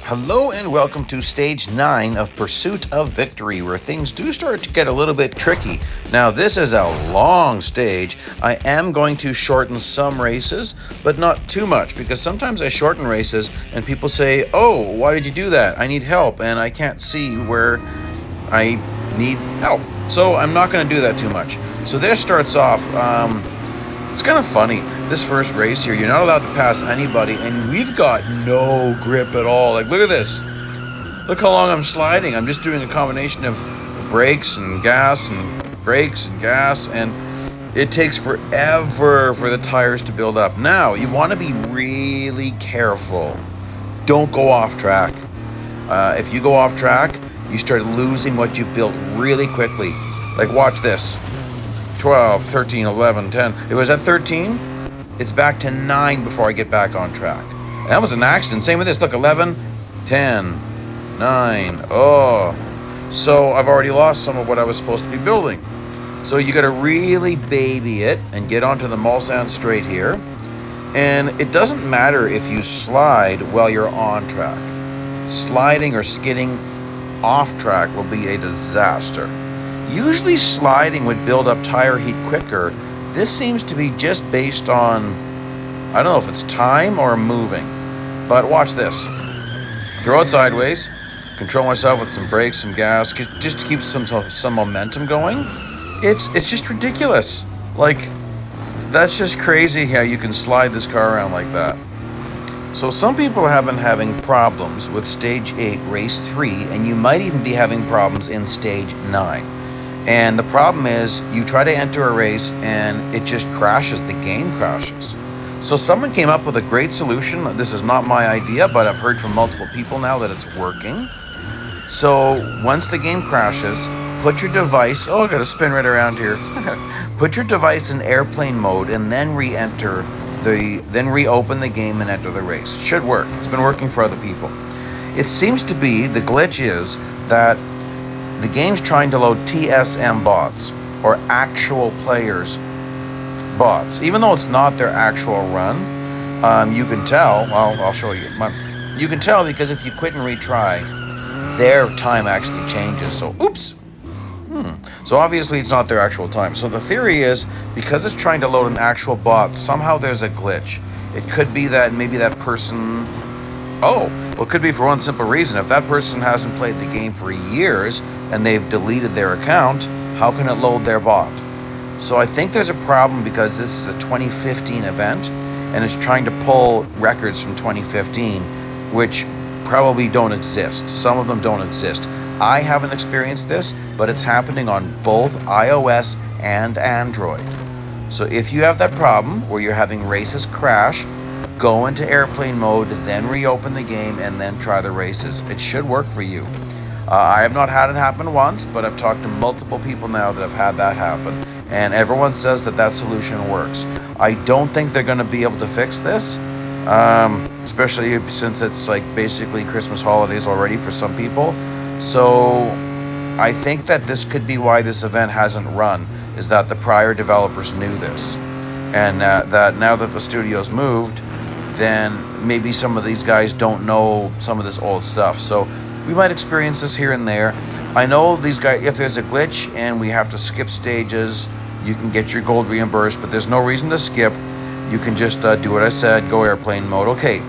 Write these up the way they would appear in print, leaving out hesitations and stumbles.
Hello and welcome to Stage 9 of Pursuit of Victory, where things do start to get a little bit tricky. Now, this is a long stage. I am going to shorten some races, but not too much, because sometimes I shorten races and people say, "Oh, why did you do that? I need help," and I can't see where I need help. So I'm not going to do that too much. So this starts off, it's kind of funny. This first race here, you're not allowed to pass anybody, and we've got no grip at all. Like, look at this. Look how long I'm sliding. I'm just doing a combination of brakes and gas and brakes and gas, and it takes forever for the tires to build up. Now, you want to be really careful. Don't go off track. If you go off track, you start losing what you built really quickly. Like, watch this. 12, 13, 11, 10. It was at 13. It's back to 9 before I get back on track. That was an accident. Same with this. Look, 11, 10, 9. Oh. So I've already lost some of what I was supposed to be building. So you got to really baby it and get onto the Mulsanne straight here. And it doesn't matter if you slide while you're on track. Sliding or skidding off track will be a disaster. Usually sliding would build up tire heat quicker. This seems to be just based on, I don't know if it's time or moving. But watch this. Throw it sideways. Control myself with some brakes, some gas, just to keep some momentum going. It's just ridiculous. Like, that's just crazy how you can slide this car around like that. So some people have been having problems with Stage 8, Race 3, and you might even be having problems in Stage 9. And the problem is, you try to enter a race and it just crashes, the game crashes. So someone came up with a great solution. This is not my idea, but I've heard from multiple people now that it's working. So once the game crashes, put your device, I gotta spin right around here. Put your device in airplane mode and then then reopen the game and enter the race. It should work. It's been working for other people. It seems to be, the glitch is that the game's trying to load TSM bots, or actual players bots. Even though it's not their actual run, you can tell, I'll show you. You can tell because if you quit and retry, their time actually changes. So, oops. So obviously it's not their actual time. So the theory is, because it's trying to load an actual bot, somehow there's a glitch. It could be that maybe that person... it could be for one simple reason. If that person hasn't played the game for years and they've deleted their account, how can it load their bot? So I think there's a problem because this is a 2015 event and it's trying to pull records from 2015, which probably don't exist. Some of them don't exist. I haven't experienced this, but it's happening on both iOS and Android. So if you have that problem where you're having races crash, go into airplane mode, then reopen the game, and then try the races. It should work for you. I have not had it happen once, but I've talked to multiple people now that have had that happen, and everyone says that solution works. I don't think they're going to be able to fix this, especially since it's like basically Christmas holidays already for some people. So I think that this could be why this event hasn't run, is that the prior developers knew this, and that now that the studio's moved, then maybe some of these guys don't know some of this old stuff. So we might experience this here and there. I know these guys, if there's a glitch and we have to skip stages, you can get your gold reimbursed, but there's no reason to skip. You can just do what I said, go airplane mode. Okay,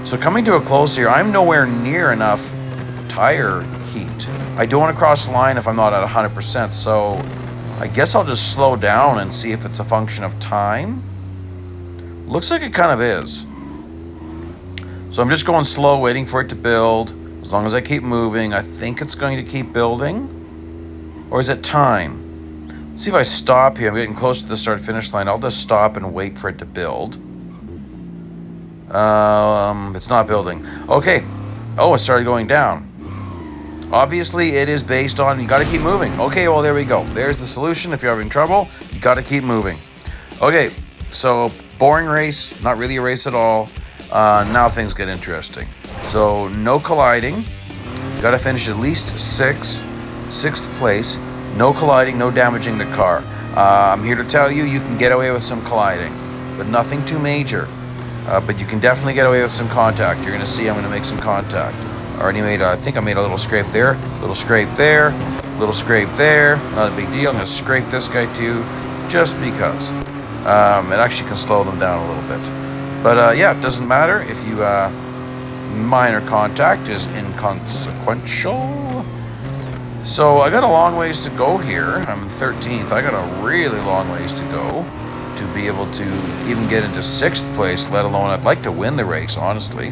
so coming to a close here, I'm nowhere near enough tire heat. I don't want to cross the line if I'm not at 100%, so I guess I'll just slow down and see if it's a function of time. Looks like it kind of is. So I'm just going slow, waiting for it to build. As long as I keep moving, I think it's going to keep building. Or is it time? Let's see if I stop here. I'm getting close to the start-finish line. I'll just stop and wait for it to build. It's not building. Okay. Oh, it started going down. Obviously, it is based on, you got to keep moving. Okay, well, there we go. There's the solution. If you're having trouble, you got to keep moving. Okay, so boring race, not really a race at all. Now things get interesting. So no colliding. Got to finish at least sixth place. No colliding, no damaging the car. I'm here to tell you, you can get away with some colliding, but nothing too major. But you can definitely get away with some contact. You're going to see I'm going to make some contact. Already made, I think I made a little scrape there, little scrape there, little scrape there. Not a big deal. I'm going to scrape this guy too, just because. It actually can slow them down a little bit. But yeah, it doesn't matter if you minor contact is inconsequential. So I got a long ways to go here. I'm in 13th. I got a really long ways to go to be able to even get into 6th place, let alone I'd like to win the race, honestly.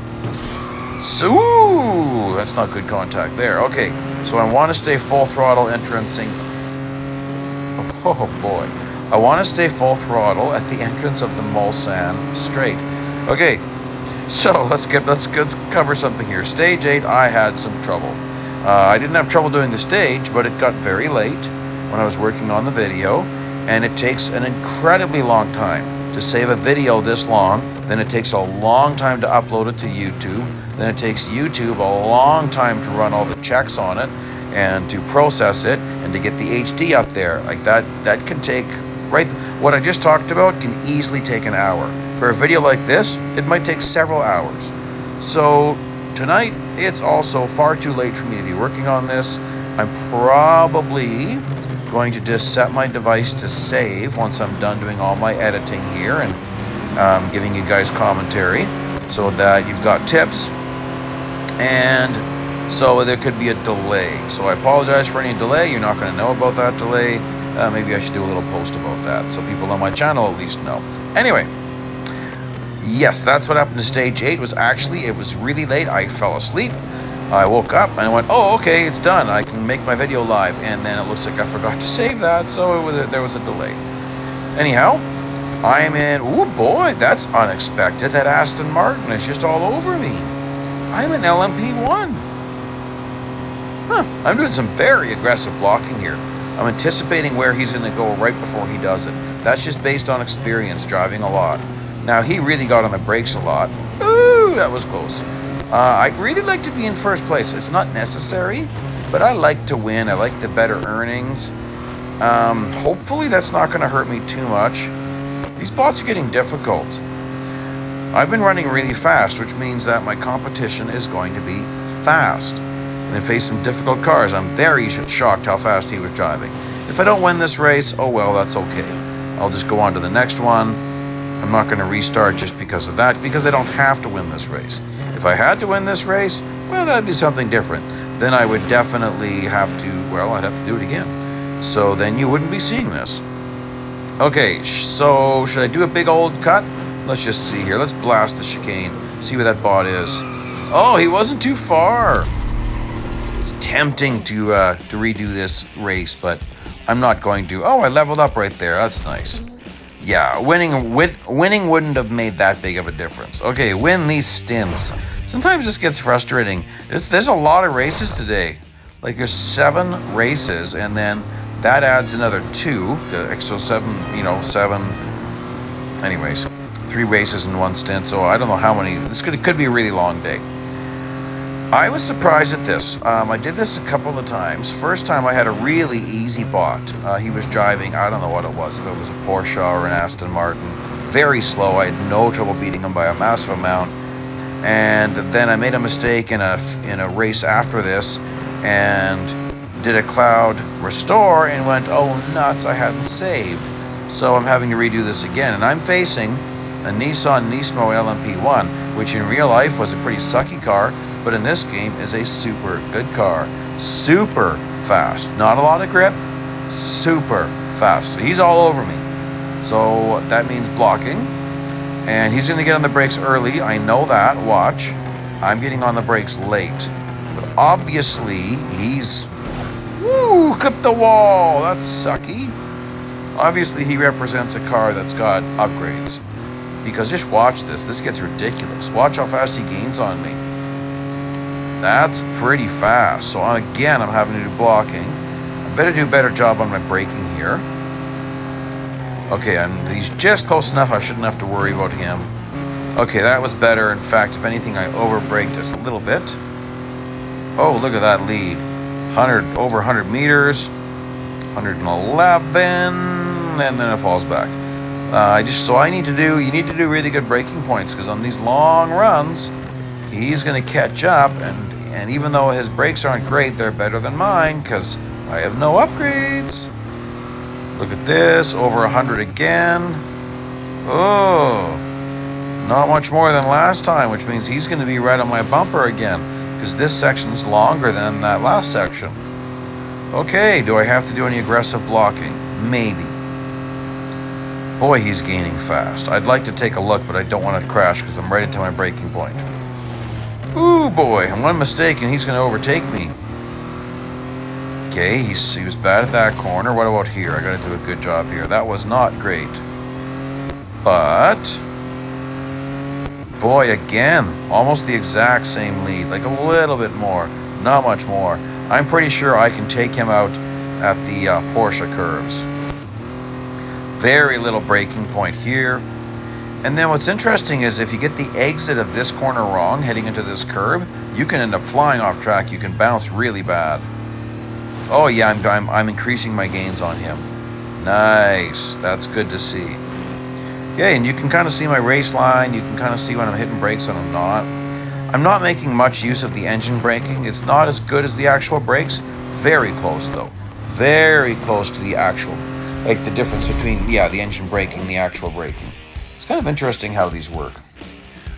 So, ooh, that's not good contact there. Okay, so I want to stay full throttle entrancing. Oh boy. I want to stay full throttle at the entrance of the Mulsanne Strait. Okay, so let's cover something here. Stage 8, I had some trouble. I didn't have trouble doing the stage, but it got very late when I was working on the video, and it takes an incredibly long time to save a video this long. Then it takes a long time to upload it to YouTube. Then it takes YouTube a long time to run all the checks on it and to process it and to get the HD up there. Like that can take, right, what I just talked about can easily take an hour. For a video like this, it might take several hours. So tonight, it's also far too late for me to be working on this. I'm probably going to just set my device to save once I'm done doing all my editing here and giving you guys commentary so that you've got tips. And so there could be a delay. So I apologize for any delay. You're not going to know about that delay. Maybe I should do a little post about that so people on my channel at least know. Anyway, yes, that's what happened to stage 8. It was really late. I fell asleep. I woke up and I went, oh, okay, it's done. I can make my video live. And then it looks like I forgot to save that, so there was a delay. Anyhow, I'm in, oh boy, that's unexpected. That Aston Martin is just all over me. I'm in LMP1. Huh, I'm doing some very aggressive blocking here. I'm anticipating where he's going to go right before he does it. That's just based on experience, driving a lot. Now, he really got on the brakes a lot. Ooh, that was close. I'd really like to be in first place. It's not necessary, but I like to win. I like the better earnings. Hopefully that's not going to hurt me too much. These bots are getting difficult. I've been running really fast, which means that my competition is going to be fast. And I face some difficult cars. I'm very shocked how fast he was driving. If I don't win this race, oh well, that's okay. I'll just go on to the next one. I'm not going to restart just because of that, because I don't have to win this race. If I had to win this race, well, that'd be something different. Then I would definitely have to, well, I'd have to do it again. So then you wouldn't be seeing this. Okay, so should I do a big old cut? Let's just see here. Let's blast the chicane. See where that bot is. Oh, he wasn't too far. It's tempting to redo this race, but I'm not going to. Oh, I leveled up right there. That's nice. Yeah, winning wouldn't have made that big of a difference. Okay, win these stints. Sometimes this gets frustrating. There's a lot of races today. Like there's 7 races, and then that adds another 2. So 7, 7. Anyways, 3 races in one stint. So I don't know how many. This could be a really long day. I was surprised at this. I did this a couple of times. First time I had a really easy bot. He was driving, I don't know what it was, if it was a Porsche or an Aston Martin. Very slow. I had no trouble beating him by a massive amount. And then I made a mistake in a race after this and did a cloud restore and went, oh nuts, I hadn't saved. So I'm having to redo this again. And I'm facing a Nissan Nismo LMP1, which in real life was a pretty sucky car, but in this game is a super good car. Super fast. Not a lot of grip. Super fast. So he's all over me. So that means blocking. And he's going to get on the brakes early. I know that. Watch. I'm getting on the brakes late. But obviously, he's... Woo! Clipped the wall! That's sucky. Obviously, he represents a car that's got upgrades. Because just watch this. This gets ridiculous. Watch how fast he gains on me. That's pretty fast. So again, I'm having to do blocking. I better do a better job on my braking here. Okay, he's just close enough. I shouldn't have to worry about him. Okay, that was better. In fact, if anything, I overbraked just a little bit. Oh, look at that lead. Over 100 meters. 111. And then it falls back. You need to do really good braking points, because on these long runs, he's going to catch up, and And even though his brakes aren't great, they're better than mine because I have no upgrades. Look at this, over 100 again. Oh, not much more than last time, which means he's going to be right on my bumper again because this section's longer than that last section. Okay, do I have to do any aggressive blocking? Maybe. Boy, he's gaining fast. I'd like to take a look, but I don't want to crash because I'm right into my braking point. Ooh, boy, one mistake and he's going to overtake me. Okay, he was bad at that corner. What about here? I got to do a good job here. That was not great. But, boy, again, almost the exact same lead. Like a little bit more, not much more. I'm pretty sure I can take him out at the Porsche curves. Very little braking point here. And then what's interesting is if you get the exit of this corner wrong, heading into this curb, you can end up flying off track. You can bounce really bad. Oh yeah, I'm increasing my gains on him. Nice, that's good to see. Okay, and you can kind of see my race line. You can kind of see when I'm hitting brakes and I'm not. I'm not making much use of the engine braking. It's not as good as the actual brakes. Very close though. Very close to the actual. Like the difference between, yeah, the engine braking and the actual braking. It's kind of interesting how these work.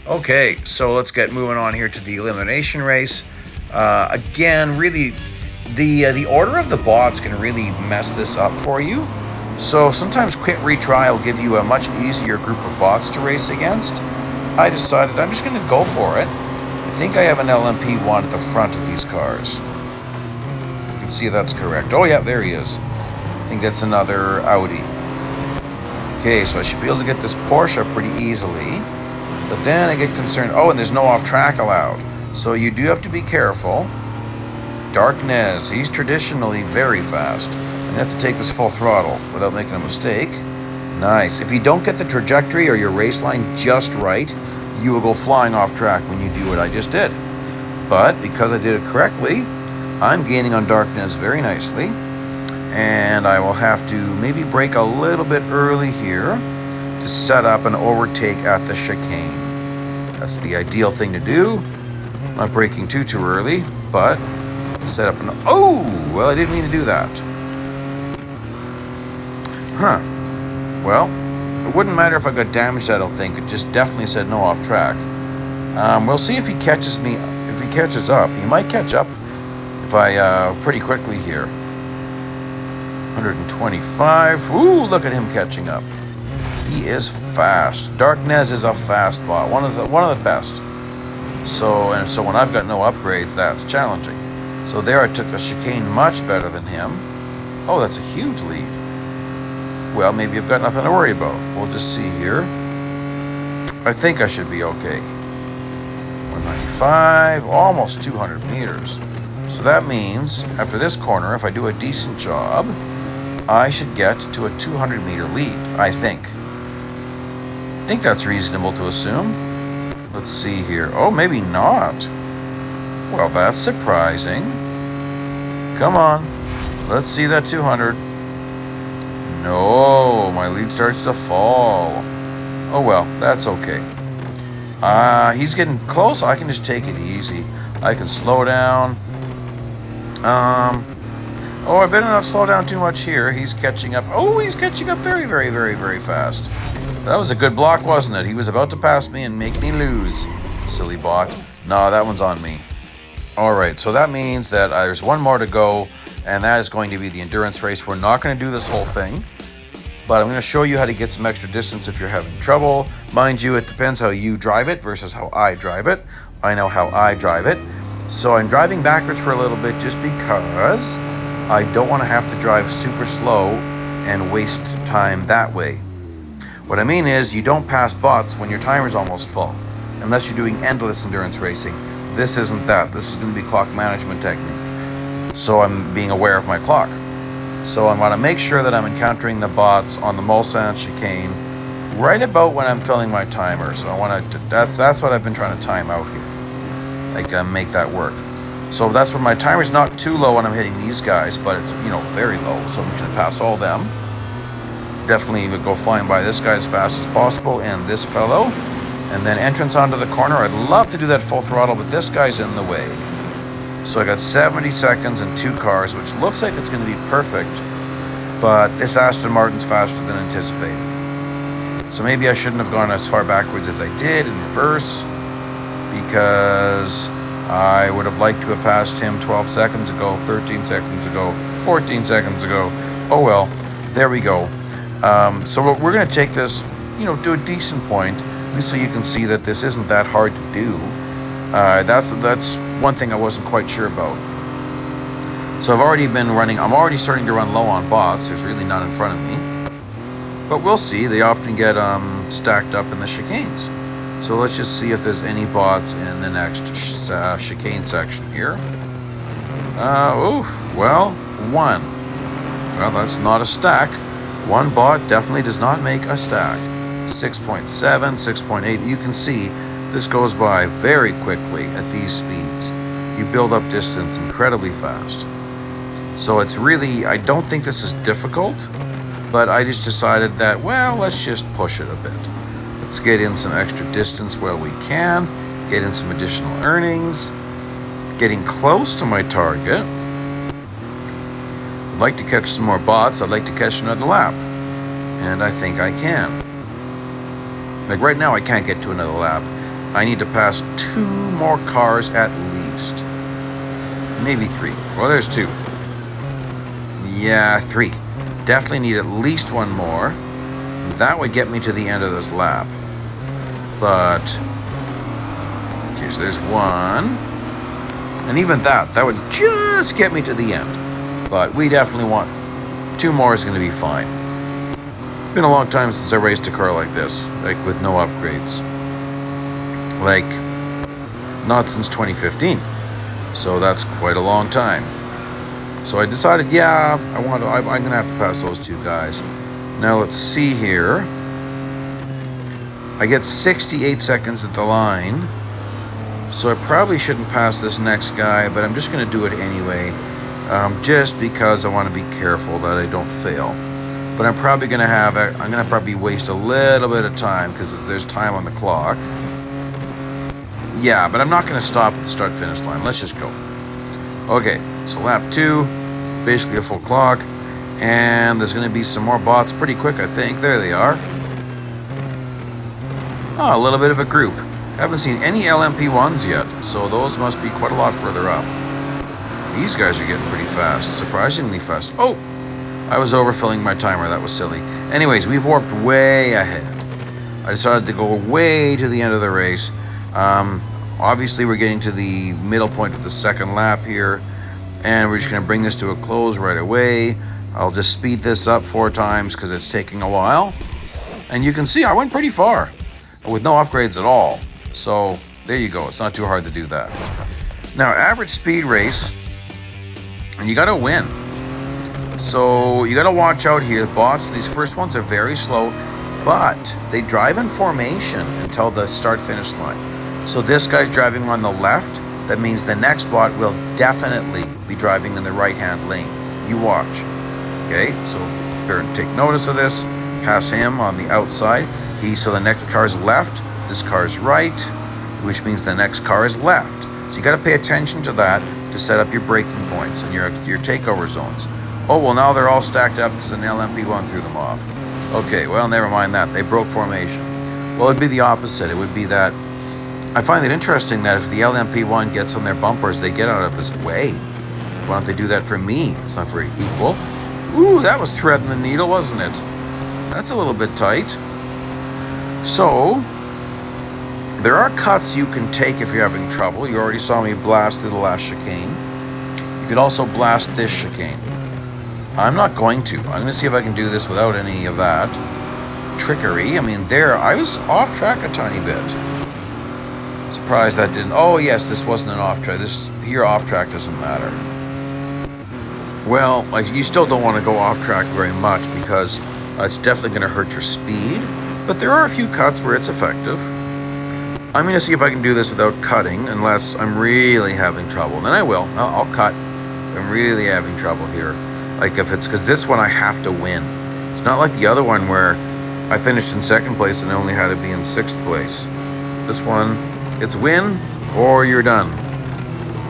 Okay, so let's get moving on here to the elimination race. Again, really, the order of the bots can really mess this up for you. So sometimes quit retry will give you a much easier group of bots to race against. I decided I'm just going to go for it. I think I have an LMP1 at the front of these cars. Let's see if that's correct. Oh yeah, there he is. I think that's another Audi. Okay, so I should be able to get this Porsche pretty easily. But then I get concerned. Oh, and there's no off-track allowed. So you do have to be careful. Darkness, he's traditionally very fast. And you have to take this full throttle without making a mistake. Nice. If you don't get the trajectory or your race line just right, you will go flying off track when you do what I just did. But because I did it correctly, I'm gaining on Darkness very nicely. And I will have to maybe brake a little bit early here to set up an overtake at the chicane. That's the ideal thing to do. Not braking too early, but set up an... Oh! Well, I didn't mean to do that. Huh. Well, it wouldn't matter if I got damaged, I don't think. It just definitely said no off track. We'll see if he catches me. If he catches up. He might catch up if I pretty quickly here. 125. Ooh, look at him catching up. He is fast. Darkness is a fast bot. One of the best. So when I've got no upgrades, that's challenging. So there I took the chicane much better than him. Oh, that's a huge lead. Well, maybe I've got nothing to worry about. We'll just see here. I think I should be okay. 195, almost 200 meters. So that means after this corner, if I do a decent job, I should get to a 200 meter lead, I think. I think that's reasonable to assume. Let's see here. Oh, maybe not. Well, that's surprising. Come on. Let's see that 200. No, my lead starts to fall. Oh well, that's okay. He's getting close. I can just take it easy. I can slow down. Oh, I better not slow down too much here. He's catching up. Oh, he's catching up very, very, very, very fast. That was a good block, wasn't it? He was about to pass me and make me lose. Silly bot. No, that one's on me. All right, so that means that there's one more to go, and that is going to be the endurance race. We're not going to do this whole thing, but I'm going to show you how to get some extra distance if you're having trouble. Mind you, it depends how you drive it versus how I drive it. I know how I drive it. So I'm driving backwards for a little bit just because I don't want to have to drive super slow and waste time that way. What I mean is you don't pass bots when your timer's almost full, unless you're doing endless endurance racing. This isn't that. This is going to be clock management technique. So I'm being aware of my clock. So I want to make sure that I'm encountering the bots on the Mulsanne chicane right about when I'm filling my timer. So I want to, that's what I've been trying to time out here. Like make that work. So that's when my timer's not too low when I'm hitting these guys, but it's, you know, very low. So I'm going to pass all them. Definitely go flying by this guy as fast as possible and this fellow. And then entrance onto the corner. I'd love to do that full throttle, but this guy's in the way. So I got 70 seconds and 2 cars, which looks like it's going to be perfect. But this Aston Martin's faster than anticipated. So maybe I shouldn't have gone as far backwards as I did in reverse, because I would have liked to have passed him 12 seconds ago, 13 seconds ago, 14 seconds ago. Oh well, there we go. So we're going to take this, to a decent point, so you can see that this isn't that hard to do. That's one thing I wasn't quite sure about. So I'm already starting to run low on bots. There's really none in front of me. But we'll see. They often get stacked up in the chicanes. So let's just see if there's any bots in the next chicane section here. Well, 1. Well, that's not a stack. 1 bot definitely does not make a stack. 6.7, 6.8. You can see this goes by very quickly at these speeds. You build up distance incredibly fast. So it's really, I don't think this is difficult, but I just decided that, well, let's just push it a bit. Let's get in some extra distance where we can, get in some additional earnings, getting close to my target. I'd like to catch some more bots. I'd like to catch another lap, and I think I can. Like right now, I can't get to another lap. I need to pass 2 more cars at least. Maybe 3. Well, there's 2. Yeah, 3. Definitely need at least 1 more. That would get me to the end of this lap. But, okay, so there's 1. And even that would just get me to the end. But we definitely want 2 more is going to be fine. Been a long time since I raced a car like this, like with no upgrades. Like, not since 2015. So that's quite a long time. So I decided, yeah, I'm going to have to pass those 2 guys. Now let's see here. I get 68 seconds at the line. So I probably shouldn't pass this next guy, but I'm just going to do it anyway. Just because I want to be careful that I don't fail. But I'm probably going to probably waste a little bit of time because there's time on the clock. Yeah, but I'm not going to stop at the start-finish line. Let's just go. Okay, so lap 2, basically a full clock. And there's going to be some more bots pretty quick, I think. There they are. Oh, a little bit of a group. Haven't seen any LMP1s yet, so those must be quite a lot further up. These guys are getting pretty fast, surprisingly fast. Oh, I was overfilling my timer. That was silly. Anyways, we've warped way ahead. I decided to go way to the end of the race. Obviously, we're getting to the middle point of the second lap here, and we're just going to bring this to a close right away. I'll just speed this up 4 times because it's taking a while. And you can see I went pretty far with no upgrades at all. So there you go. It's not too hard to do that. Now, average speed race, and you got to win. So you got to watch out here. Bots, these first ones are very slow, but they drive in formation until the start-finish line. So this guy's driving on the left. That means the next bot will definitely be driving in the right-hand lane. You watch. Okay, so take notice of this. Pass him on the outside. So the next car's left. This car's right, which means the next car is left. So you got to pay attention to that to set up your braking points and your takeover zones. Oh, well, now they're all stacked up because an LMP1 threw them off. Okay, well, never mind that. They broke formation. Well, it'd be the opposite. It would be that I find it interesting that if the LMP1 gets on their bumpers, they get out of this way. Why don't they do that for me? It's not very equal. Ooh, that was threading the needle, wasn't it? That's a little bit tight. So, there are cuts you can take if you're having trouble. You already saw me blast through the last chicane. You could also blast this chicane. I'm not going to. I'm going to see if I can do this without any of that trickery. I mean, I was off track a tiny bit. Surprised that didn't. Oh, yes, this wasn't an off track. This here off track doesn't matter. Well, you still don't want to go off track very much because it's definitely going to hurt your speed. But there are a few cuts where it's effective. I'm going to see if I can do this without cutting, unless I'm really having trouble. Then I will. I'll cut. I'm really having trouble here. Like if it's because this one I have to win. It's not like the other one where I finished in 2nd place and I only had to be in 6th place. This one, it's win or you're done.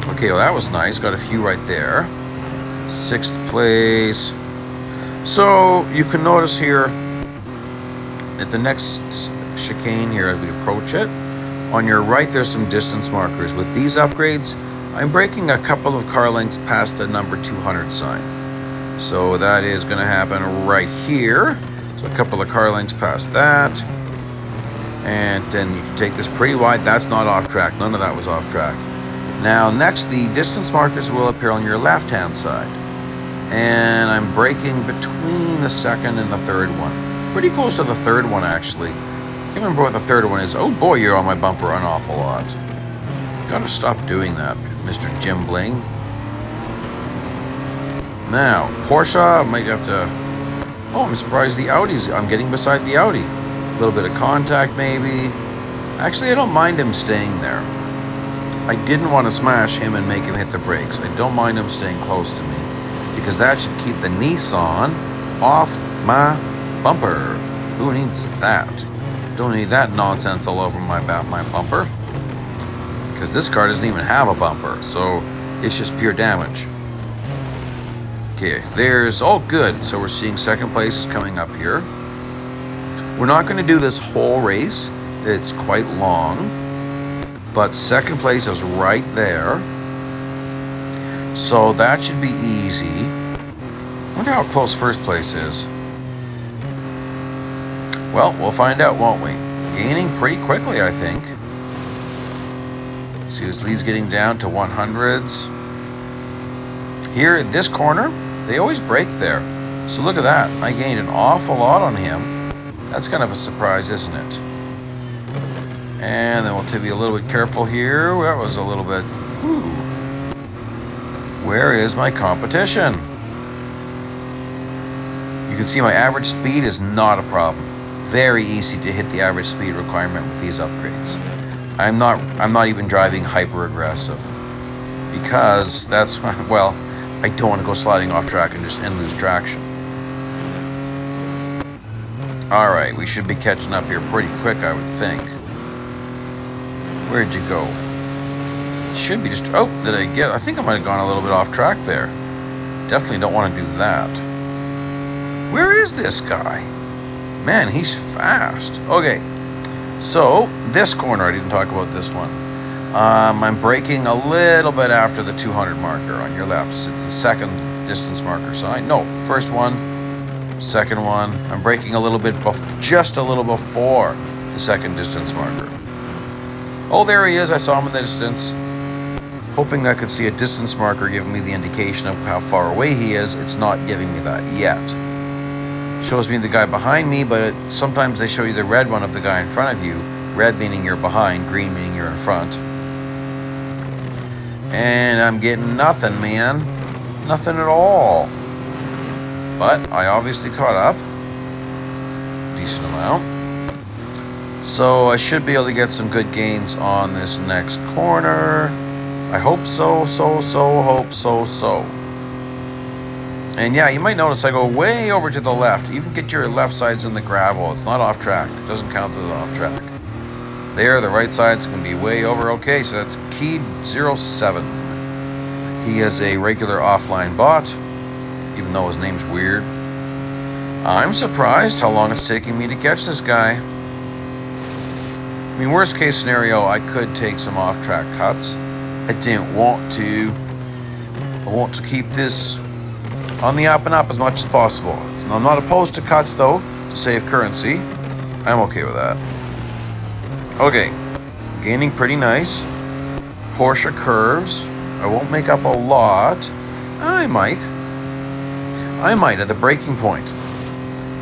Okay, well that was nice. Got a few right there. 6th place. So you can notice here at the next chicane here as we approach it, on your right there's some distance markers. With these upgrades, I'm braking a couple of car lengths past the number 200 sign. So that is going to happen right here. So a couple of car lengths past that. And then you can take this pretty wide. That's not off track. None of that was off track. Now next, the distance markers will appear on your left-hand side. And I'm braking between the 2nd and the 3rd one. Pretty close to the 3rd one, actually. I can't remember what the 3rd one is. Oh boy, you're on my bumper an awful lot. Gotta stop doing that, Mr. Jim Bling. Now, Porsche, I might have to... Oh, I'm surprised the Audi's... I'm getting beside the Audi. A little bit of contact, maybe. Actually, I don't mind him staying there. I didn't want to smash him and make him hit the brakes. I don't mind him staying close to me, because that should keep the Nissan off my bumper. Who needs that? Don't need that nonsense all over my bumper, because this car doesn't even have a bumper, so it's just pure damage. Okay, there's all good. So we're seeing 2nd place is coming up here. We're not going to do this whole race. It's quite long, but 2nd place is right there. So that should be easy. I wonder how close 1st place is. Well, we'll find out, won't we? Gaining pretty quickly, I think. Let's see, this lead's getting down to 100s. Here at this corner, they always brake there. So look at that. I gained an awful lot on him. That's kind of a surprise, isn't it? And then we'll be a little bit careful here. That was a little bit... Ooh. Where is my competition? You can see my average speed is not a problem. Very easy to hit the average speed requirement with these upgrades. I'm not even driving hyper aggressive, because that's, well, I don't want to go sliding off track and lose traction. All right, we should be catching up here pretty quick, I would think. Where'd you go? Should be just... Oh, did I get... I think I might have gone a little bit off track there. Definitely don't want to do that. Where is this guy? Man, he's fast. Okay, so this corner, I didn't talk about this one. I'm braking a little bit after the 200 marker on your left. It's the 2nd distance marker sign. No, 1st one, 2nd one. I'm braking a little bit, just a little before the 2nd distance marker. Oh, there he is. I saw him in the distance. Hoping I could see a distance marker giving me the indication of how far away he is. It's not giving me that yet. Shows me the guy behind me, but sometimes they show you the red one of the guy in front of you. Red meaning you're behind, green meaning you're in front. And I'm getting nothing, man. Nothing at all. But I obviously caught up. Decent amount. So I should be able to get some good gains on this next corner. I hope so, hope so. And yeah, you might notice I go way over to the left. Even get your left sides in the gravel. It's not off track. It doesn't count as off track. There, the right side's going to be way over. Okay, so that's Keyed 07. He is a regular offline bot, even though his name's weird. I'm surprised how long it's taking me to catch this guy. I mean, worst case scenario, I could take some off-track cuts. I didn't want to. I want to keep this on the up and up as much as possible. I'm not opposed to cuts, though, to save currency. I'm okay with that. Okay, gaining pretty nice. Porsche curves. I won't make up a lot. I might at the braking point.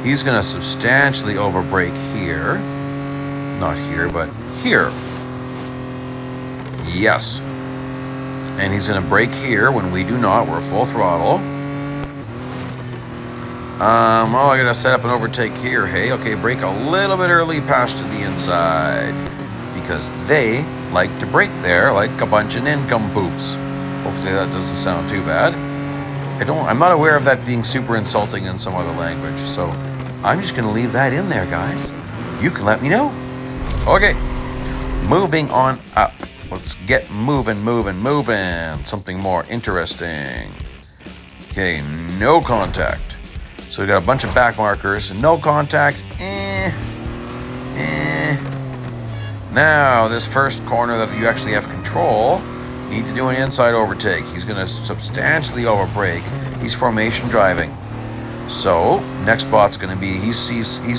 He's going to substantially overbrake here. Not here, but here. Yes. And he's going to brake here when we do not. We're full throttle. Oh, I gotta set up an overtake here. Hey, okay, brake a little bit early past to the inside, because they like to brake there like a bunch of nincompoops. Hopefully that doesn't sound too bad. I'm not aware of that being super insulting in some other language, so I'm just gonna leave that in there, guys. You can let me know. Okay, moving on up. Let's get moving. Something more interesting. Okay, no contact. So we got a bunch of back markers. No contact. Now, this first corner that you actually have control, you need to do an inside overtake. He's going to substantially overbrake. He's formation driving. So, next bot's going to be, he's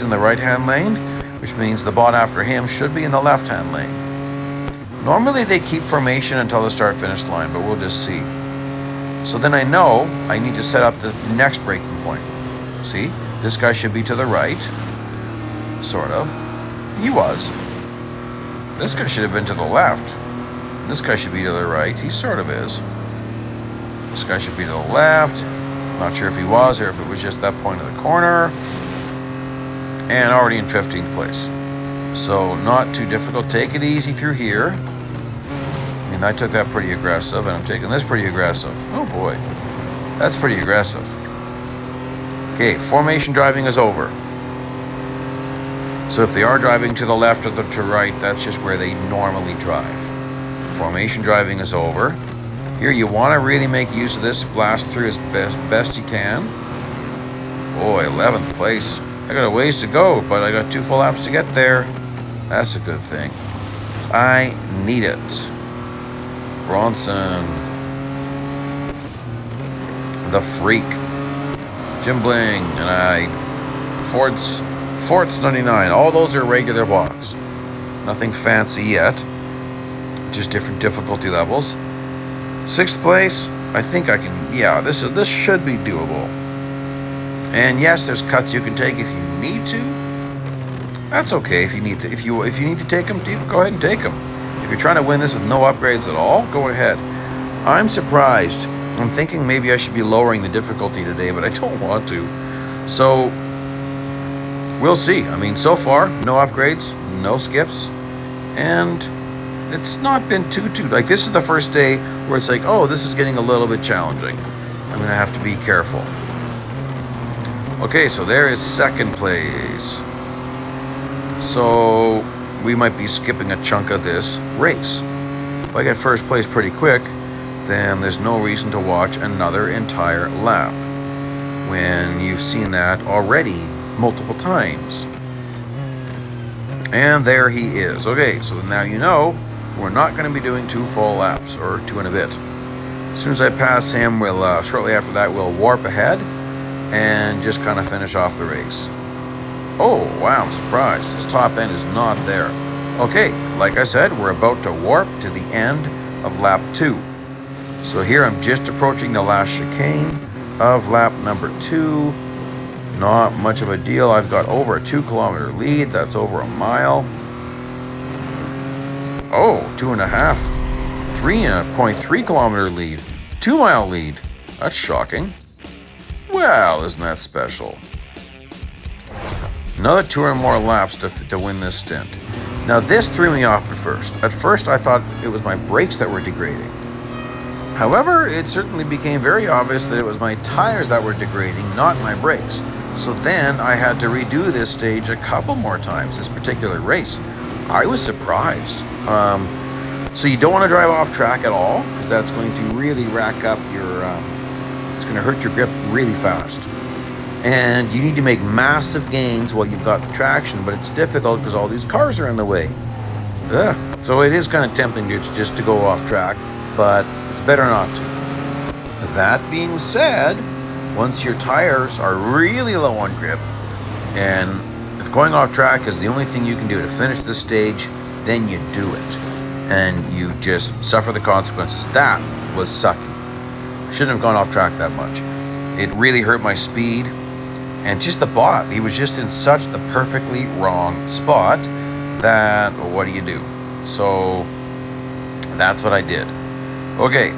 in the right-hand lane, which means the bot after him should be in the left-hand lane. Normally they keep formation until the start-finish line, but we'll just see. So then I know I need to set up the next braking point. See? This guy should be to the right. Sort of. He was. This guy should have been to the left. This guy should be to the right. He sort of is. This guy should be to the left. Not sure if he was or if it was just that point of the corner. And already in 15th place. So not too difficult. Take it easy through here. I mean, I took that pretty aggressive, and I'm taking this pretty aggressive. Oh boy. That's pretty aggressive. Okay, formation driving is over. So if they are driving to the left or to right, that's just where they normally drive. Formation driving is over. Here you want to really make use of this, blast through as best you can. Boy, 11th place. I got a ways to go, but I got 2 full laps to get there. That's a good thing. I need it. Bronson. The Freak. Jim Bling and Forts 99. All those are regular bots. Nothing fancy yet. Just different difficulty levels. 6th place. I think I can. Yeah, this should be doable. And yes, there's cuts you can take if you need to. That's okay if you need to. If you need to take them, go ahead and take them. If you're trying to win this with no upgrades at all, go ahead. I'm surprised. I'm thinking maybe I should be lowering the difficulty today, but I don't want to. So we'll see. I mean, so far, no upgrades, no skips, and it's not been too like, this is the first day where it's like, oh, this is getting a little bit challenging. I'm gonna have to be careful. Okay, so there is 2nd place. So we might be skipping a chunk of this race. If I get 1st place pretty quick, then there's no reason to watch another entire lap when you've seen that already multiple times. And there he is. Okay, so now you know we're not going to be doing 2 full laps, or 2 and a bit. As soon as I pass him, we'll shortly after that we'll warp ahead and just kind of finish off the race. Oh wow, I'm surprised. His top end is not there. Okay, like I said, we're about to warp to the end of lap 2. So here I'm just approaching the last chicane of lap number 2. Not much of a deal. I've got over a 2-kilometer lead. That's over a mile. Oh, 2.5. 3.3 kilometer lead. 2-mile lead. That's shocking. Well, isn't that special? Another 2 or more laps to win this stint. Now this threw me off at first. At first I thought it was my brakes that were degrading. However, it certainly became very obvious that it was my tires that were degrading, not my brakes. So then I had to redo this stage a couple more times, this particular race. I was surprised. So you don't want to drive off track at all, because that's going to really rack up your, it's going to hurt your grip really fast. And you need to make massive gains while you've got the traction, but it's difficult because all these cars are in the way. So it is kind of tempting just to go off track, but it's better not to. That being said, once your tires are really low on grip, and if going off track is the only thing you can do to finish the stage, then you do it. And you just suffer the consequences. That was sucky. Shouldn't have gone off track that much. It really hurt my speed. And just the bot, he was just in such the perfectly wrong spot that, well, what do you do? So that's what I did. Okay,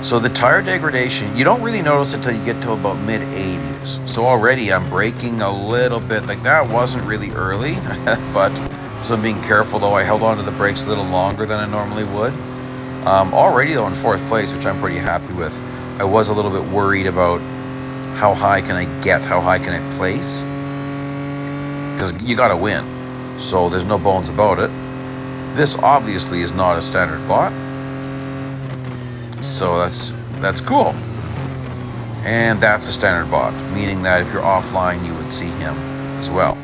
so the tire degradation, you don't really notice it till you get to about mid-80s. So already I'm braking a little bit, like that wasn't really early, but so I'm being careful though. I held onto the brakes a little longer than I normally would. Already though in 4th place, which I'm pretty happy with. I was a little bit worried about how high can I get, how high can I place? Because you gotta win, so there's no bones about it. This obviously is not a standard bot. So that's cool. And that's a standard bot, meaning that if you're offline, you would see him as well.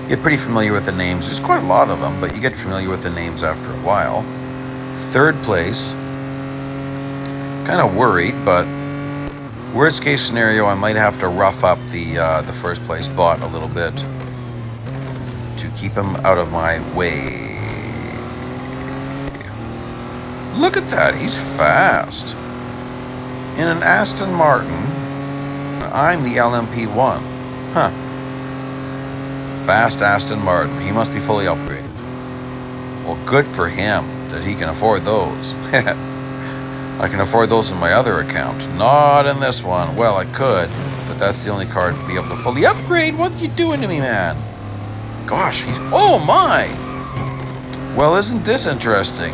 Get pretty familiar with the names. There's quite a lot of them, but you get familiar with the names after a while. Third place. Kind of worried, but worst case scenario, I might have to rough up the first place bot a little bit to keep him out of my way. Look at that, he's fast. In an Aston Martin, I'm the LMP1. Huh. Fast Aston Martin. He must be fully upgraded. Well, good for him that he can afford those. I can afford those in my other account. Not in this one. Well, I could, but that's the only card to be able to fully upgrade. What you doing to me, man? Gosh, he's... Oh, my! Well, isn't this interesting?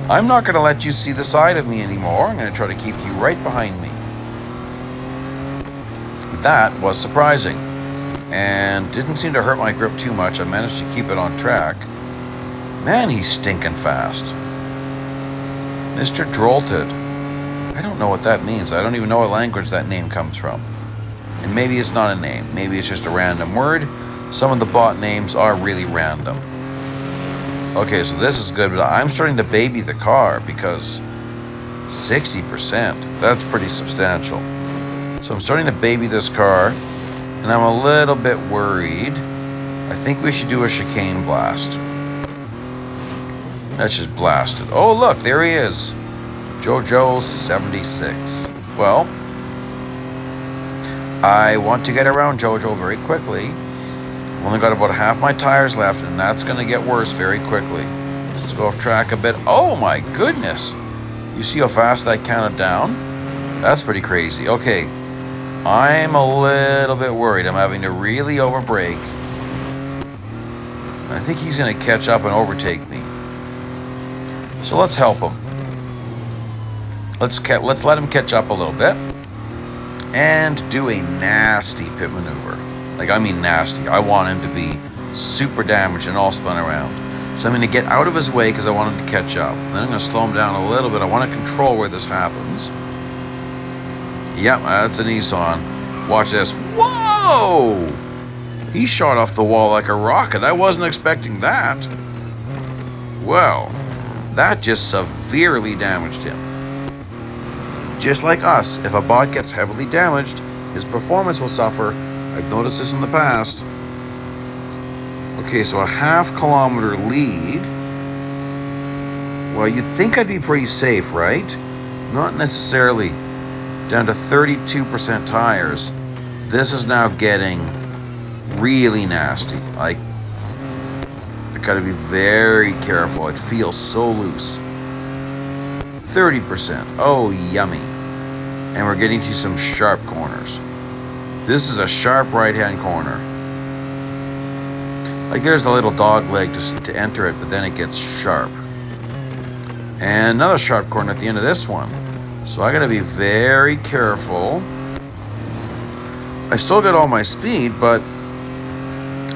I'm not going to let you see the side of me anymore. I'm going to try to keep you right behind me. That was surprising. And didn't seem to hurt my grip too much. I managed to keep it on track. Man, he's stinking fast. Mr. Drolted. I don't know what that means. I don't even know what language that name comes from. And maybe it's not a name. Maybe it's just a random word. Some of the bot names are really random. Okay, so this is good, but I'm starting to baby the car because 60%, that's pretty substantial. So I'm starting to baby this car, and I'm a little bit worried. I think we should do a chicane blast. Let's just blast it. Oh, look, there he is. Jojo 76. Well, I want to get around Jojo very quickly. Only got about half my tires left, and that's going to get worse very quickly. Let's go off track a bit. Oh my goodness! You see how fast that counted down? That's pretty crazy. Okay, I'm a little bit worried. I'm having to really overbrake. I think he's going to catch up and overtake me. So let's help him. Let's let him catch up a little bit and do a nasty pit maneuver. Like, I mean nasty. I want him to be super damaged and all spun around. So I'm going to get out of his way because I want him to catch up. Then I'm going to slow him down a little bit. I want to control where this happens. Yep, that's a Nissan. Watch this. Whoa! He shot off the wall like a rocket. I wasn't expecting that. Well, that just severely damaged him. Just like us, if a bot gets heavily damaged, his performance will suffer. I've noticed this in the past. Okay, so a half-kilometer lead. Well, you'd think I'd be pretty safe, right? Not necessarily. Down to 32% tires. This is now getting really nasty. I gotta be very careful. It feels so loose. 30%. Oh, yummy. And we're getting to some sharp corners. This is a sharp right-hand corner. Like, there's the little dog leg to enter it, but then it gets sharp. And another sharp corner at the end of this one. So I gotta be very careful. I still got all my speed, but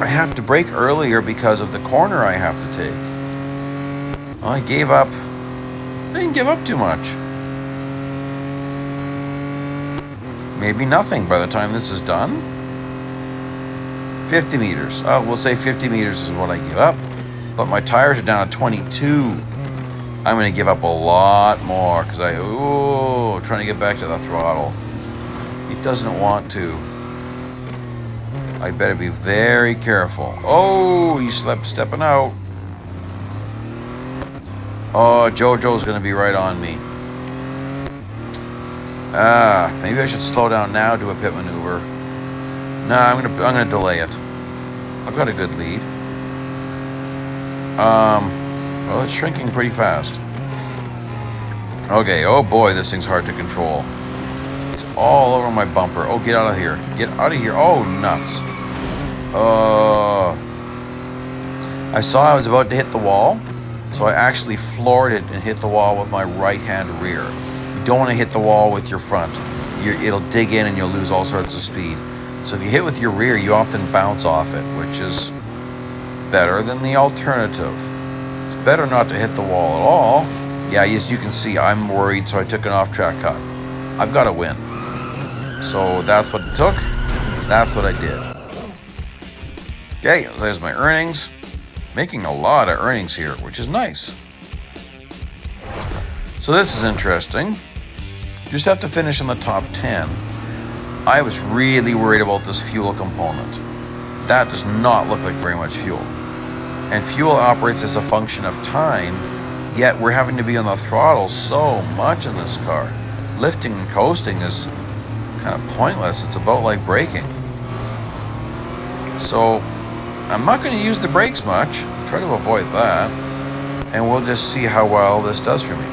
I have to brake earlier because of the corner I have to take. Well, I gave up. I didn't give up too much. Maybe nothing by the time this is done. 50 meters. Oh, we'll say 50 meters is what I give up. But my tires are down to 22. I'm going to give up a lot more because trying to get back to the throttle. He doesn't want to. I better be very careful. Oh, he's stepping out. Oh, Jojo's going to be right on me. Maybe I should slow down now, do a pit maneuver. Nah, I'm gonna delay it. I've got a good lead. Well, it's shrinking pretty fast. Okay, oh boy, this thing's hard to control. It's all over my bumper. Oh, get out of here. Get out of here. Oh, nuts. I saw I was about to hit the wall, so I actually floored it and hit the wall with my right-hand rear. You don't want to hit the wall with your front. It'll dig in and you'll lose all sorts of speed. So if you hit with your rear, you often bounce off it, which is better than the alternative. It's better not to hit the wall at all. Yeah, as you can see, I'm worried, so I took an off-track cut. I've got to win. So that's what it took. That's what I did. Okay, there's my earnings. Making a lot of earnings here, which is nice. So this is interesting. Just have to finish in the top 10. I was really worried about this fuel component. That does not look like very much fuel. And fuel operates as a function of time, yet we're having to be on the throttle so much in this car. Lifting and coasting is kind of pointless. It's about like braking. So I'm not going to use the brakes much. Try to avoid that. And we'll just see how well this does for me.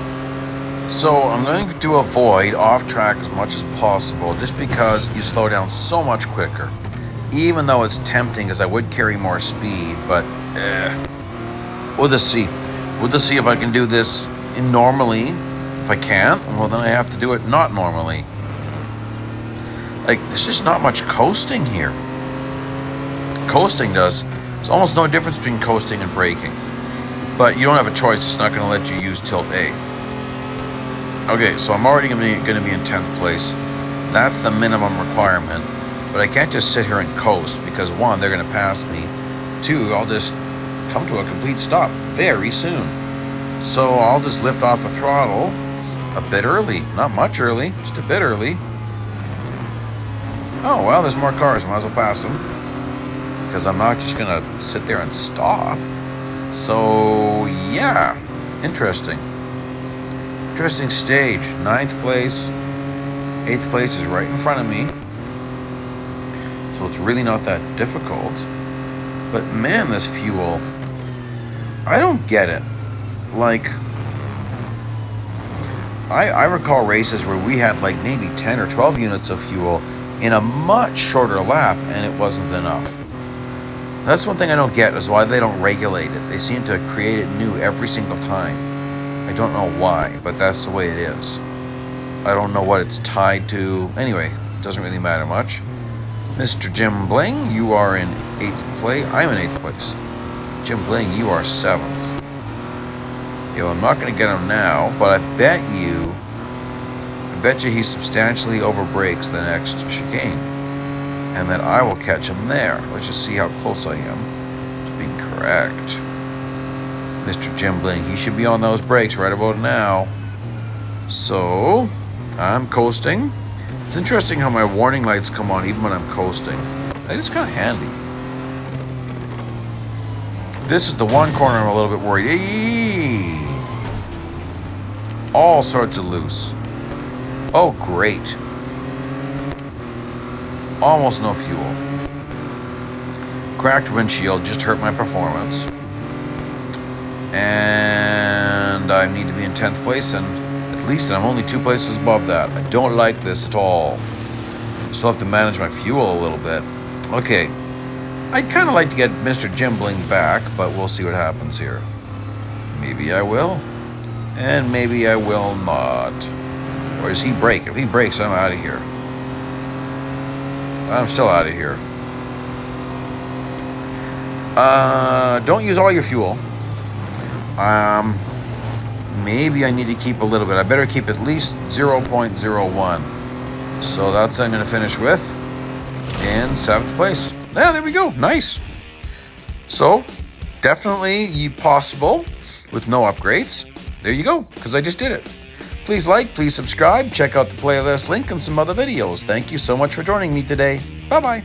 So I'm going to avoid off track as much as possible just because you slow down so much quicker. Even though it's tempting as I would carry more speed, but we'll just see. We'll just see if I can do this normally. If I can't, well then I have to do it not normally. Like, there's just not much coasting here. There's almost no difference between coasting and braking. But you don't have a choice, it's not going to let you use tilt A. Okay, so I'm already going to be in 10th place. That's the minimum requirement. But I can't just sit here and coast because 1, they're going to pass me. 2, I'll just come to a complete stop very soon. So I'll just lift off the throttle a bit early. Not much early, just a bit early. Oh, well, there's more cars. Might as well pass them. Because I'm not just going to sit there and stop. So, yeah. Interesting. Interesting stage. 9th place. 8th place is right in front of me. So it's really not that difficult. But man, this fuel, I don't get it. Like, I recall races where we had like maybe 10 or 12 units of fuel in a much shorter lap and it wasn't enough. That's one thing I don't get is why they don't regulate it. They seem to create it new every single time. I don't know why, but that's the way it is. I don't know what it's tied to. Anyway, it doesn't really matter much. Mr. Jim Bling, you are in 8th place. I'm in 8th place. Jim Bling, you are 7th. Yo, I'm not going to get him now, but I bet you he substantially overbrakes the next chicane. And then I will catch him there. Let's just see how close I am to being correct. Mr. Jim Bling, he should be on those brakes right about now. So, I'm coasting. It's interesting how my warning lights come on even when I'm coasting. That is kind of handy. This is the one corner I'm a little bit worried. Eee! All sorts of loose. Oh, great. Almost no fuel. Cracked windshield just hurt my performance. And I need to be in 10th place, and at least I'm only 2 places above that. I don't like this at all. Still have to manage my fuel a little bit. Okay. I'd kind of like to get Mr. Jim Bling back, but we'll see what happens here. Maybe I will. And maybe I will not. Or does he brake? If he brakes, I'm out of here. I'm still out of here. Don't use all your fuel. Maybe I need to keep a little bit. I better keep at least 0.01. So that's what I'm going to finish with in 7th place. Yeah, there we go. Nice. So, definitely possible with no upgrades. There you go, because I just did it. Please like, please subscribe, check out the playlist link and some other videos. Thank you so much for joining me today. Bye-bye.